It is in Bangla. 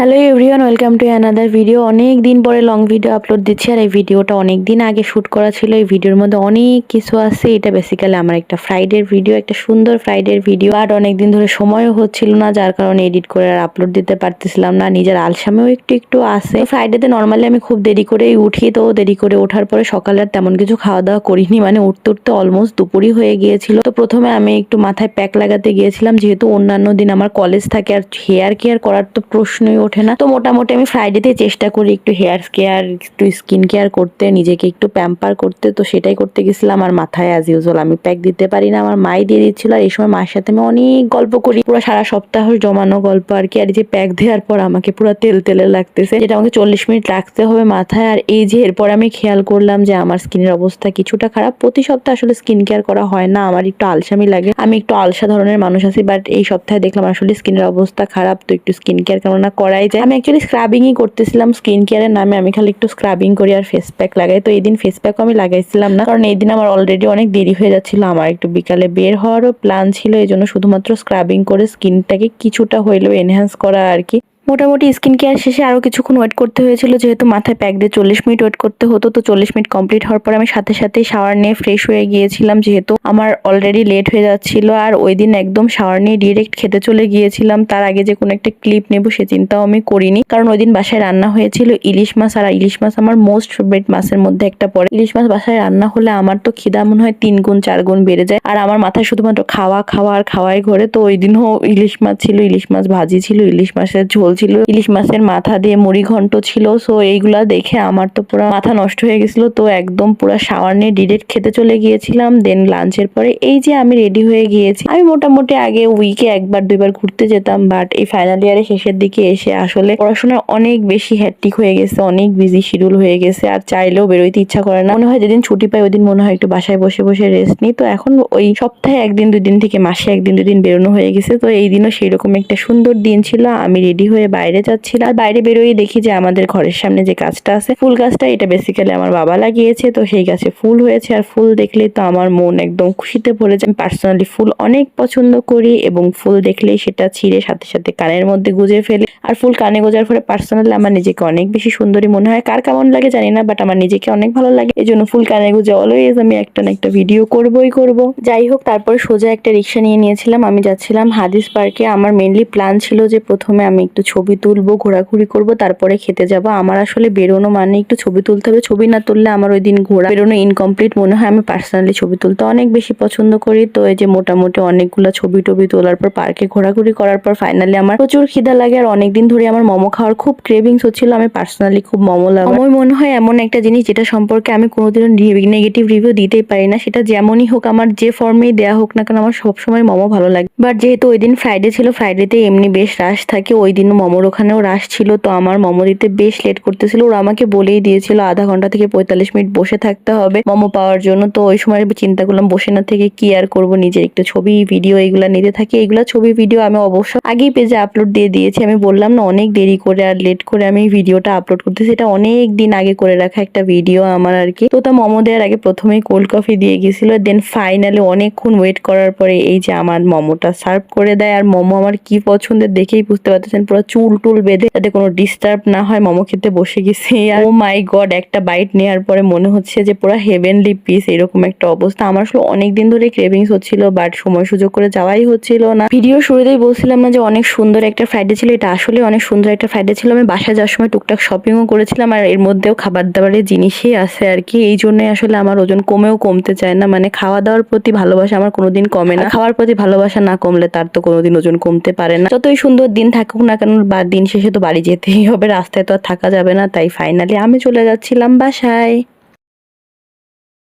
Hello everyone, welcome to another video. অনেক দিন পরে লং ভিডিও আপলোড দিচ্ছি, আর এই ভিডিওটা অনেক দিন আগে শ্যুট করা ছিল। এই ভিডিওর মধ্যে অনেক কিছু আছে। এটা বেসিক্যালি আমার একটা ফ্রাইডের ভিডিও, একটা সুন্দর ফ্রাইডের ভিডিও। আর অনেক দিন ধরে সময়ও হচ্ছিল না, যার কারণে এডিট করে আর আপলোড দিতে পারতেছিলাম না। নিজের আলসামেও একটু একটু আছে। ফ্রাইডেতে নর্মালি আমি খুব দেরি করেই উঠি, তো দেরি করে ওঠার পরে সকালে আর তেমন কিছু খাওয়া দাওয়া করিনি, মানে উঠতে উঠতে অলমোস্ট দুপুরই হয়ে গিয়েছিল। তো প্রথমে আমি একটু মাথায় প্যাক লাগাতে গিয়েছিলাম, যেহেতু অন্যান্য দিন আমার কলেজ থাকে আর হেয়ার কেয়ার করার তো প্রশ্নই ওঠে না। তো মোটামুটি আমি ফ্রাইডেতে চেষ্টা করি একটু হেয়ার কেয়ার, একটু স্কিন কেয়ার করতে, নিজেকে একটু প্যাম্পার করতে। তো সেটাই করতে গেছিলাম। আর মাথায় অ্যাজ ইউজুয়াল আমি প্যাক দিতে পারি না, আমার মাই দিয়ে দিচ্ছিল। আর এই সময় মায়ের সাথে আমি অনেক গল্প করি, পুরো সারা সপ্তাহ জমানো গল্প আর কি। আর এই যে প্যাক দেওয়ার পর আমাকে পুরো তেল তেলে লাগতেছে, যেটা আমাকে 40 মিনিট রাখতে হবে মাথায়। আর এই যে এরপর আমি খেয়াল করলাম যে আমার স্কিনের অবস্থা কিছুটা খারাপ। প্রতি সপ্তাহে আসলে স্কিন কেয়ার করা হয় না, আমার একটু আলসামি লাগে, আমি একটু আলসা ধরনের মানুষ আছি। বাট এই সপ্তাহে দেখলাম আসলে স্কিনের অবস্থা খারাপ, তো একটু স্কিন কেয়ার কেননা করাই যায়। আমি অ্যাকচুয়ালি স্ক্রাবিংই করতেছিলাম, স্কিন কেয়ারের নামে আমি খালি একটু স্ক্রাবিং করি আর ফেস প্যাক লাগাই। তো এই দিন ফেস প্যাকও আমি লাগাইছিলাম না, কারণ এই দিন আমার অলরেডি অনেক দেরি হয়ে যাচ্ছিল। আমার একটু বিকালে বের হওয়ারও প্ল্যান ছিল, এই জন্য শুধুমাত্র স্ক্রাবিং করে স্কিনটাকে কিছুটা হইলেও এনহ্যান্স করা আর কি। মোটামুটি স্কিন কেয়ার শেষে আরও কিছুক্ষণ ওয়েট করতে হয়েছিল, যেহেতু মাথায় প্যাক দিয়ে 40 মিনিট ওয়েট করতে হতো। তো 40 মিনিট কমপ্লিট হওয়ার পর আমি সাথে সাথেই শাওয়ার নিয়ে ফ্রেশ হয়ে গিয়েছিলাম, যেহেতু আমার অলরেডি লেট হয়ে যাচ্ছিল। আর ওই দিন একদম শাওয়ার নিয়ে ডিরেক্ট খেতে চলে গিয়েছিলাম, তার আগে যে কোনো একটা ক্লিপ নেব সে চিন্তাও আমি করিনি। কারণ ওই দিন বাসায় রান্না হয়েছিল ইলিশ মাছ, আর ইলিশ মাছ আমার মোস্ট ফেভারিট মাছের মধ্যে একটা পড়ে। ইলিশ মাছ বাসায় রান্না হলে আমার তো খিদা মনে হয় 3 গুণ 4 গুণ বেড়ে যায়। আর আমার মাথায় শুধুমাত্র খাওয়া খাওয়া আর খাওয়াই ঘোরে। তো ওই দিনও ইলিশ মাছ ছিল, ইলিশ মাছ ভাজি ছিল, ইলিশ মাছের ঝোল ছিল, ইলিশ মাছের মাথা দিয়ে মুড়ি ঘন্ট ছিল। সো এইগুলা দেখে আমার তো পুরো মাথা নষ্ট হয়ে গেছিল। তো একদম পুরো শাওয়ার নিয়ে ডিরেক্ট খেতে চলে গিয়েছিলাম। দেন লাঞ্চের পরে এই যে আমি রেডি হয়ে গিয়েছি। আমি মোটামুটি আগে উইকে 1-2বার ঘুরতে যেতাম, বাট এই ফাইনাল ইয়ারের শেষের দিকে এসে আসলে পড়াশোনা অনেক বেশি হ্যাট্রিক হয়ে গেছে, অনেক বিজি শিডিউল হয়ে গেছে। আর চাইলেও বেরোইতে ইচ্ছা করে না, মনে হয় যেদিন ছুটি পাই ওই দিন মনে হয় একটু বাসায় বসে বসে রেস্ট নিই। তো এখন ওই সপ্তাহে 1-2 দিন থেকে মাসে 1-2 দিন বেরোনো হয়ে গেছে। তো এই দিনও সেই রকম একটা সুন্দর দিন ছিল, আমি রেডি হয়ে বাইরে যাচ্ছিলাম। আর বাইরে বেরোই দেখি যে আমাদের ঘরের সামনে যে গাছটা আছে, ফুল গাছটা, এটা বেসিক্যালি আমার বাবা লাগিয়েছে। তো সেই গাছে ফুল হয়েছে, আর ফুল দেখলেই তো আমার মন একদম খুশিতে ভরে যায়। আমি পার্সোনালি ফুল অনেক পছন্দ করি, এবং ফুল দেখলেই সেটা ছিঁড়ে সাথে সাথে কানের মধ্যে গুজে ফেলি। আর ফুল কানে গোজার পরে পার্সোনালি আমার নিজেকে অনেক বেশি সুন্দরী মনে হয়। কার কেমন লাগে জানি না, বাট আমার নিজেকে অনেক ভালো লাগে। এই জন্য ফুল কানে গুজে অলওয়েজ আমি একটা না একটা ভিডিও করবই করব। যাই হোক, তারপরে সোজা একটা রিক্সা নিয়ে নিয়েছিলাম, আমি যাচ্ছিলাম হাদিস পার্কে। আমার মেনলি প্ল্যান ছিল যে প্রথমে আমি একটু ছবি তুলবো, ঘোরাঘুরি করব, তারপরে খেতে যাব। আমার আসলে বেরোনো মানে একটু ছবি তুলতে হবে, ছবি না তুললে আমার ওই দিন ঘোরা বেরোনো ইনকমপ্লিট মনে হয়। আমি পার্সোনালি ছবি তুলতে অনেক বেশি পছন্দ করি। তো এই যে মোটামুটি অনেকগুলো ছবি টবি তোলার পর পার্কে ঘোরাঘুরি করার পর ফাইনালি আমার প্রচুর খিদা লাগে। আর অনেকদিন ধরে আমার মোমো খাওয়ার খুব ক্রেভিংস হচ্ছিল। আমি পার্সোনালি খুব মোমো লাভার। মোমো মনে হয় এমন একটা জিনিস যেটা সম্পর্কে আমি কোনোদিনও নেগেটিভ রিভিউ দিতেই পারি না, সেটা যেমনই হোক, আমার যে ফর্মেই দেয়া হোক না কেন, আমার সবসময় মোমো ভালো লাগে। বাট যেহেতু ওই দিন ফ্রাইডে ছিল, ফ্রাইডেতে এমনি বেশ রাশ থাকে, ওই দিনও মোমোর ওখানেও রাশ ছিল। তো আমার মোমো দিতে বেশ লেট করতেছিল। ওরা আমাকে বলেই দিয়েছিল আধা ঘন্টা থেকে 45 মিনিট বসে থাকতে হবে মোমো পাওয়ার জন্য। তো ওই সময় চিন্তা করলাম বসে না থেকে কি আর করবো, নিজের একটু ছবি ভিডিও এইগুলা নিতে থাকি। এইগুলা ছবি ভিডিও আমি অবশ্য আগেই পেজে আপলোড দিয়ে দিয়েছি। আমি বললাম না অনেক দেরি করে আর লেট করে আমি ভিডিওটা আপলোড করতেছি, এটা অনেক দিন আগে করে রাখা একটা ভিডিও আমার আর কি। তো তা মোমো দেওয়ার আগে প্রথমেই কোল্ড কফি দিয়ে গেছিল, দেন ফাইনালি অনেকক্ষণ ওয়েট করার পরে এই যে আমার মোমোটা সার্ভ করে দেয়। আর মোমো আমার কি পছন্দের দেখেই বুঝতে পারতেছেন, পুরো চুল টুল বেঁধে যাতে কোনো ডিস্টার্ব না হয় মোমো খেতে বসে গেছি। আর ও মাই গড, একটা বাইট নেওয়ার পরে মনে হচ্ছে যে পুরো হেভেনলি পিস, এরকম একটা অবস্থা। আমার আসলে অনেকদিন ধরে ক্রেভিংস হচ্ছিল, বাট সময় সুযোগ করে যাওয়াই হচ্ছিল না। ভিডিও শুরুতেই বলছিলাম না যে অনেক সুন্দর একটা ফ্রাইডে ছিল, এটা আসলে অনেক সুন্দর একটা ফ্রাইডে ছিল। আমি বাসায় যাওয়ার সময় টুকটাক শপিংও করেছিলাম, আর এর মধ্যেও খাবার দাবারের জিনিসই আছে আর কি। এই জন্যই আসলে আমার ওজন কমেও কমতে চায় না, মানে খাওয়া দাওয়ার প্রতি ভালোবাসা আমার কোনোদিন কমে না। খাওয়ার প্রতি ভালোবাসা না কমলে তার তো কোনোদিন ওজন কমতে পারে না। যতই সুন্দর দিন থাকুক না কেন, বা দিন শেষে তো বাড়ি যেতেই হবে, রাস্তায় তো আর থাকা যাবে না। তাই ফাইনালি আমি চলে যাচ্ছিলাম বাসায়।